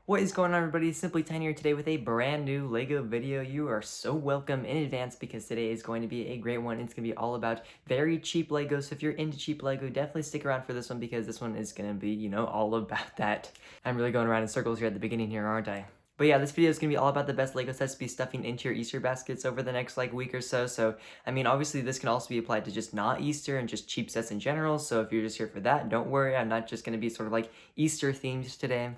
What is going on, everybody? Simply 10 here today with a brand new LEGO video. You are so welcome in advance because today is going to be a great one. It's going to be all about very cheap LEGO. So if you're into cheap LEGO, definitely stick around for this one because this one is going to be, all about that. I'm really going around in circles here at the beginning here, aren't I? But yeah, this video is going to be all about the best LEGO sets to be stuffing into your Easter baskets over the next week or so. So, obviously this can also be applied to just not Easter and just cheap sets in general. So if you're just here for that, don't worry. I'm not just going to be sort of like Easter themed today.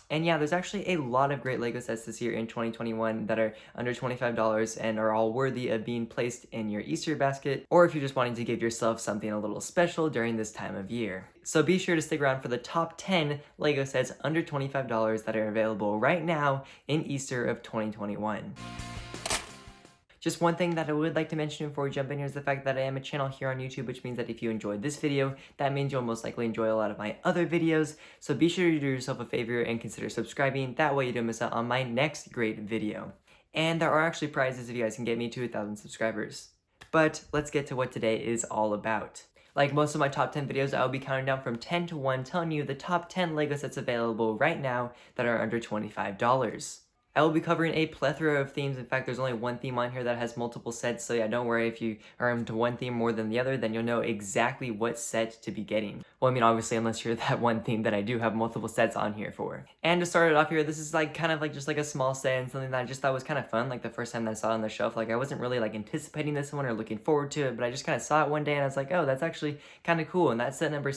And yeah, there's actually a lot of great LEGO sets this year in 2021 that are under $25 and are all worthy of being placed in your Easter basket, or if you're just wanting to give yourself something a little special during this time of year. So be sure to stick around for the top 10 LEGO sets under $25 that are available right now in Easter of 2021. Just one thing that I would like to mention before we jump in here is the fact that I am a channel here on YouTube, which means that if you enjoyed this video, that means you'll most likely enjoy a lot of my other videos. So be sure to do yourself a favor and consider subscribing. That way you don't miss out on my next great video. And there are actually prizes if you guys can get me to 1,000 subscribers. But let's get to what today is all about. Like most of my top 10 videos, I will be counting down from 10 to 1, telling you the top 10 LEGO sets available right now that are under $25. I will be covering a plethora of themes. In fact, there's only one theme on here that has multiple sets, so yeah, don't worry if you are into one theme more than the other, then you'll know exactly what set to be getting. Well, obviously, unless you're that one theme that I do have multiple sets on here for. And to start it off here, this is just a small set and something that I just thought was kind of fun, the first time that I saw it on the shelf. I wasn't really anticipating this one or looking forward to it, but I just kind of saw it one day and I was like, oh, that's actually kind of cool. And that's set number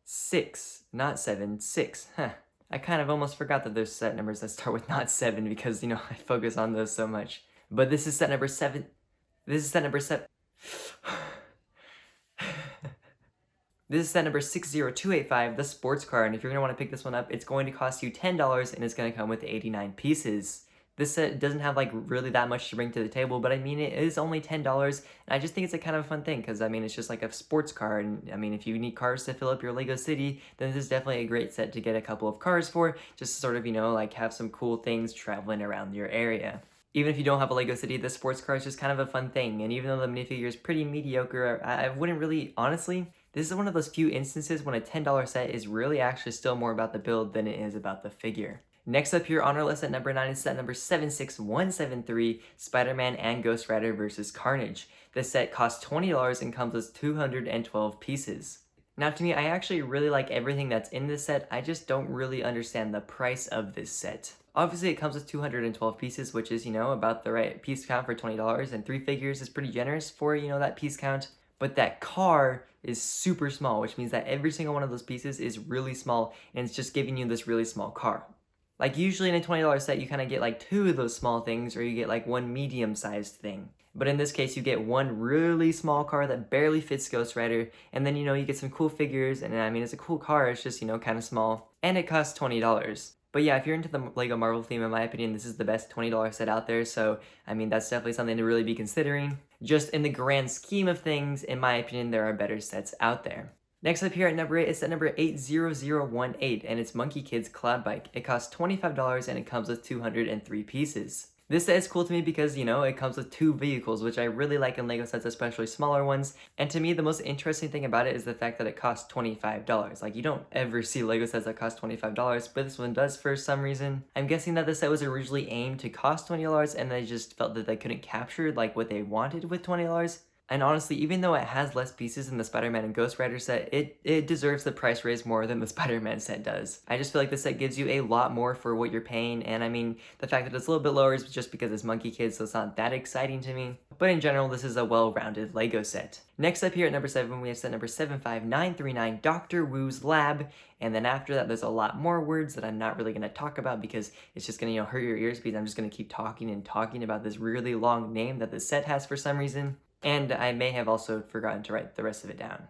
6, not 7, 6, huh. I kind of almost forgot that there's set numbers that start with not 7 because, I focus on those so much. But this is set number 7. This is set number 7. This is set number 60285, the sports car. And if you're going to want to pick this one up, it's going to cost you $10 and it's going to come with 89 pieces. This set doesn't have really that much to bring to the table, but it is only $10, and I just think it's a kind of fun thing because it's just like a sports car, and if you need cars to fill up your LEGO city, then this is definitely a great set to get a couple of cars for, just to sort of have some cool things traveling around your area. Even if you don't have a LEGO city, this sports car is just kind of a fun thing, and even though the minifigure is pretty mediocre, I wouldn't really, honestly, this is one of those few instances when a $10 set is really actually still more about the build than it is about the figure. Next up here on our list at number 9 is set number 76173, Spider-Man and Ghost Rider vs. Carnage. This set costs $20 and comes with 212 pieces. Now to me, I actually really like everything that's in this set, I just don't really understand the price of this set. Obviously it comes with 212 pieces, which is, about the right piece count for $20, and 3 figures is pretty generous for, that piece count. But that car is super small, which means that every single one of those pieces is really small, and it's just giving you this really small car. Usually in a $20 set, you kind of get 2 of those small things, or you get 1 medium-sized thing. But in this case, you get 1 really small car that barely fits Ghost Rider, and then, you get some cool figures, and it's a cool car, it's just, kind of small, and it costs $20. But yeah, if you're into the LEGO Marvel theme, in my opinion, this is the best $20 set out there, so, that's definitely something to really be considering. Just in the grand scheme of things, in my opinion, there are better sets out there. Next up here at number 8 is set number 80018, and it's Monkey Kid's Cloud Bike. It costs $25 and it comes with 203 pieces. This set is cool to me because, it comes with 2 vehicles, which I really like in LEGO sets, especially smaller ones. And to me, the most interesting thing about it is the fact that it costs $25. You don't ever see LEGO sets that cost $25, but this one does for some reason. I'm guessing that the set was originally aimed to cost $20, and they just felt that they couldn't capture, what they wanted with $20. And honestly, even though it has less pieces than the Spider-Man and Ghost Rider set, it deserves the price raise more than the Spider-Man set does. I just feel like this set gives you a lot more for what you're paying, and the fact that it's a little bit lower is just because it's Monkey Kid, so it's not that exciting to me. But in general, this is a well-rounded LEGO set. Next up here at number 7, we have set number 75939, Dr. Wu's Lab, and then after that, there's a lot more words that I'm not really going to talk about because it's just going to hurt your ears because I'm just going to keep talking and talking about this really long name that the set has for some reason. And I may have also forgotten to write the rest of it down.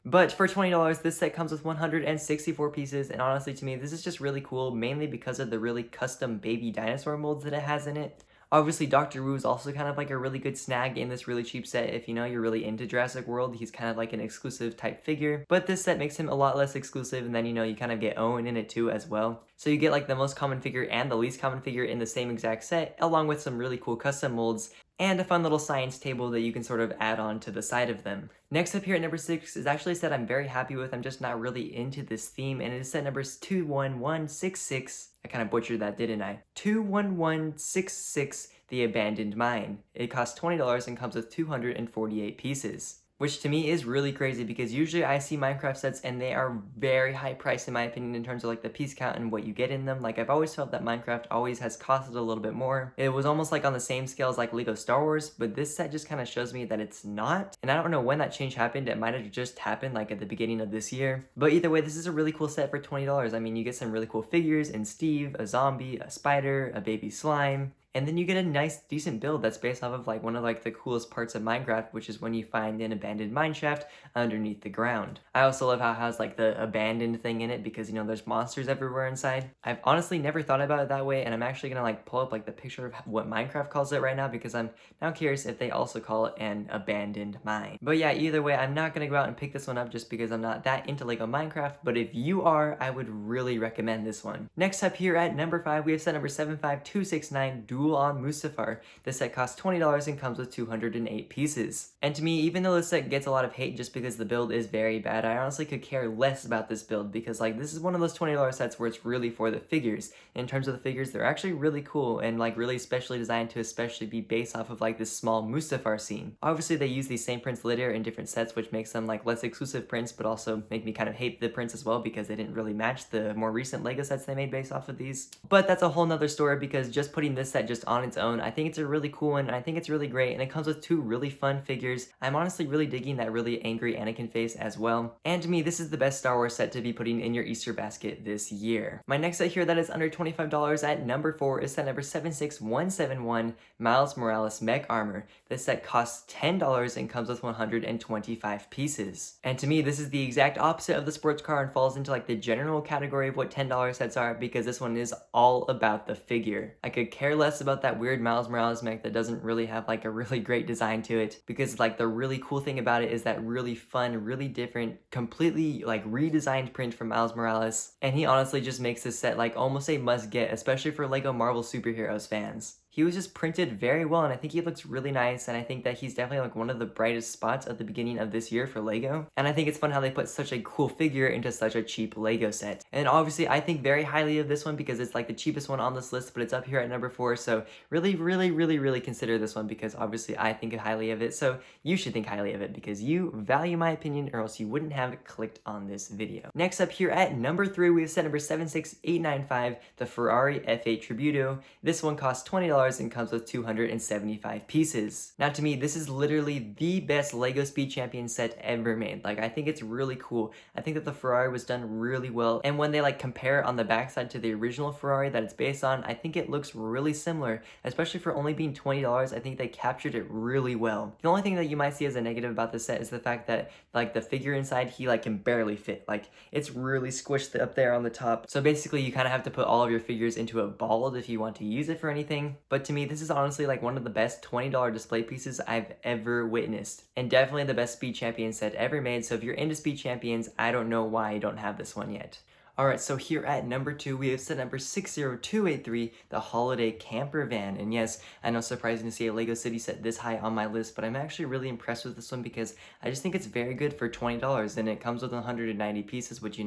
But for $20, this set comes with 164 pieces, and honestly to me, this is just really cool, mainly because of the really custom baby dinosaur molds that it has in it. Obviously, Dr. Wu is also kind of a really good snag in this really cheap set. If you're really into Jurassic World, he's kind of an exclusive type figure. But this set makes him a lot less exclusive, and then you kind of get Owen in it too as well. So you get the most common figure and the least common figure in the same exact set, along with some really cool custom molds and a fun little science table that you can sort of add on to the side of them. Next up here at number 6 is actually a set I'm very happy with. I'm just not really into this theme, and it is set number 21166. I kind of butchered that, didn't I? 21166, The Abandoned Mine. It costs $20 and comes with 248 pieces. Which to me is really crazy because usually I see Minecraft sets and they are very high priced in my opinion in terms of like the piece count and what you get in them. Like I've always felt that Minecraft always has costed a little bit more. It was almost like on the same scale as like Lego Star Wars, but this set just kind of shows me that it's not. And I don't know when that change happened. It might have just happened like at the beginning of this year. But either way, this is a really cool set for $20. I mean, you get some really cool figures in Steve, a zombie, a spider, a baby slime. And then you get a nice, decent build that's based off of like one of like the coolest parts of Minecraft, which is when you find an abandoned mineshaft underneath the ground. I also love how it has like the abandoned thing in it because, you know, there's monsters everywhere inside. I've honestly never thought about it that way, and I'm actually gonna like pull up like the picture of what Minecraft calls it right now because I'm now curious if they also call it an abandoned mine. But yeah, either way, I'm not gonna go out and pick this one up just because I'm not that into Lego Minecraft, but if you are, I would really recommend this one. Next up here at number 5, we have set number 75269, Duel on Musafar. This set costs $20 and comes with 208 pieces. And to me, even though this set gets a lot of hate just because the build is very bad, I honestly could care less about this build because like this is one of those $20 sets where it's really for the figures. In terms of the figures, they're actually really cool and like really specially designed to especially be based off of like this small Musafar scene. Obviously they use these same prints later in different sets, which makes them like less exclusive prints, but also make me kind of hate the prints as well because they didn't really match the more recent Lego sets they made based off of these. But that's a whole nother story because just putting this set just on its own, I think it's a really cool one and I think it's really great, and it comes with 2 really fun figures. I'm honestly really digging that really angry Anakin face as well. And to me, this is the best Star Wars set to be putting in your Easter basket this year. My next set here that is under $25 at number 4 is set number 76171, Miles Morales Mech Armor. This set costs $10 and comes with 125 pieces. And to me, this is the exact opposite of the sports car and falls into like the general category of what $10 sets are because this one is all about the figure. I could care less about that weird Miles Morales mech that doesn't really have like a really great design to it because like the really cool thing about it is that really fun, really different, completely like redesigned print from Miles Morales, and he honestly just makes this set like almost a must get, especially for Lego Marvel Superheroes fans. He was just printed very well and I think he looks really nice, and I think that he's definitely like one of the brightest spots at the beginning of this year for Lego. And I think it's fun how they put such a cool figure into such a cheap Lego set. And obviously I think very highly of this one because it's like the cheapest one on this list, but it's up here at number 4, so really consider this one because obviously I think highly of it, so you should think highly of it because you value my opinion or else you wouldn't have clicked on this video. Next up here at number 3, we have set number 76895, the Ferrari F8 Tributo. This one costs $20 and comes with 275 pieces. Now to me, this is literally the best Lego Speed Champion set ever made. Like I think it's really cool. I think that the Ferrari was done really well, and when they like compare on the backside to the original Ferrari that it's based on, I think it looks really similar, especially for only being $20. I think they captured it really well. The only thing that you might see as a negative about this set is the fact that like the figure inside, he like can barely fit. Like it's really squished up there on the top. So basically you kind of have to put all of your figures into a ball if you want to use it for anything. But to me, this is honestly like one of the best $20 display pieces I've ever witnessed, and definitely the best Speed Champion set ever made. So if you're into Speed Champions, I don't know why I don't have this one yet. Alright, so here at number 2, we have set number 60283, the Holiday Camper Van. And yes, I know, surprising to see a Lego City set this high on my list, but I'm actually really impressed with this one because I just think it's very good for $20, and it comes with 190 pieces, which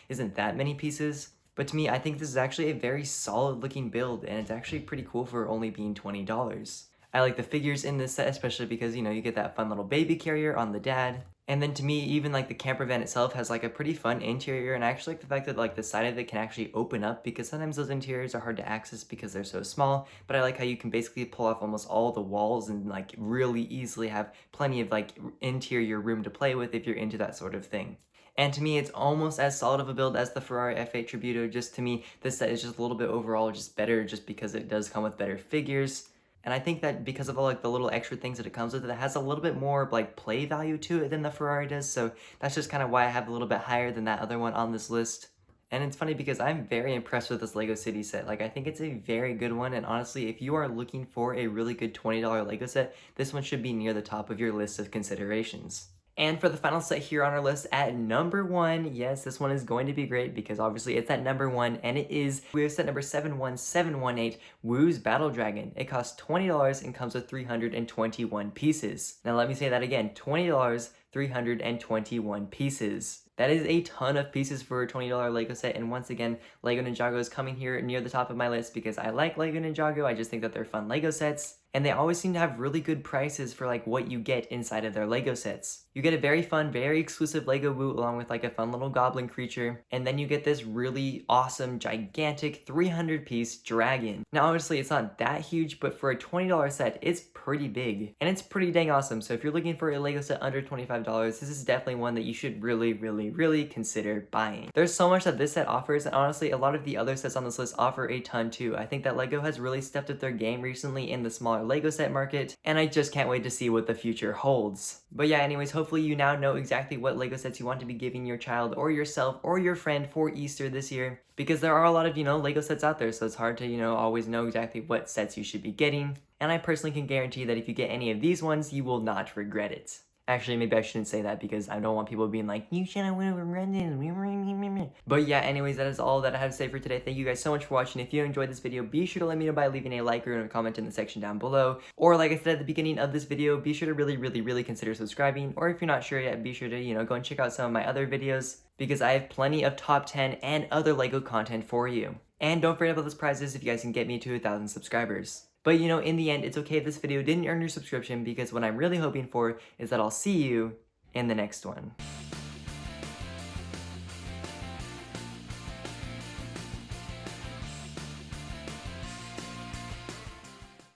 isn't that many pieces. But to me, I think this is actually a very solid looking build, and it's actually pretty cool for only being $20. I like the figures in this set, especially because, you get that fun little baby carrier on the dad. And then to me, even like the camper van itself has like a pretty fun interior, and I actually like the fact that like the side of it can actually open up because sometimes those interiors are hard to access because they're so small, but I like how you can basically pull off almost all the walls and like really easily have plenty of like interior room to play with if you're into that sort of thing. And to me, it's almost as solid of a build as the Ferrari F8 Tributo. Just to me, this set is just a little bit overall just better just because it does come with better figures. And I think that because of all like the little extra things that it comes with, it has a little bit more like play value to it than the Ferrari does. So that's just kind of why I have a little bit higher than that other one on this list. And it's funny because I'm very impressed with this Lego City set. Like I think it's a very good one, and honestly, if you are looking for a really good $20 Lego set, this one should be near the top of your list of considerations. And for the final set here on our list at number 1, yes, this one is going to be great because obviously it's at number 1, and we have set number 71718, Woo's Battle Dragon. It costs $20 and comes with 321 pieces. Now let me say that again, $20, 321 pieces. That is a ton of pieces for a $20 Lego set, and once again, Lego Ninjago is coming here near the top of my list because I like Lego Ninjago. I just think that they're fun Lego sets, and they always seem to have really good prices for like what you get inside of their Lego sets. You get a very fun, very exclusive Lego Woo along with like a fun little goblin creature, and then you get this really awesome, gigantic 300-piece dragon. Now obviously it's not that huge, but for a $20 set, it's pretty big, and it's pretty dang awesome. So if you're looking for a Lego set under $25, this is definitely one that you should really consider buying. There's so much that this set offers, and honestly, a lot of the other sets on this list offer a ton too. I think that Lego has really stepped up their game recently in the smaller Lego set market, and I just can't wait to see what the future holds. But yeah, anyways, hopefully you now know exactly what Lego sets you want to be giving your child or yourself or your friend for Easter this year, because there are a lot of, Lego sets out there, so it's hard to, always know exactly what sets you should be getting. And I personally can guarantee that if you get any of these ones, you will not regret it. Actually, maybe I shouldn't say that because I don't want people being like, you should have regret this. But yeah, anyways, that is all that I have to say for today. Thank you guys so much for watching. If you enjoyed this video, be sure to let me know by leaving a like or a comment in the section down below. Or like I said at the beginning of this video, be sure to really consider subscribing. Or if you're not sure yet, be sure to, go and check out some of my other videos, because I have plenty of top 10 and other Lego content for you. And don't forget about those prizes if you guys can get me to 1,000 subscribers. But in the end, it's okay if this video didn't earn your subscription, because what I'm really hoping for is that I'll see you in the next one.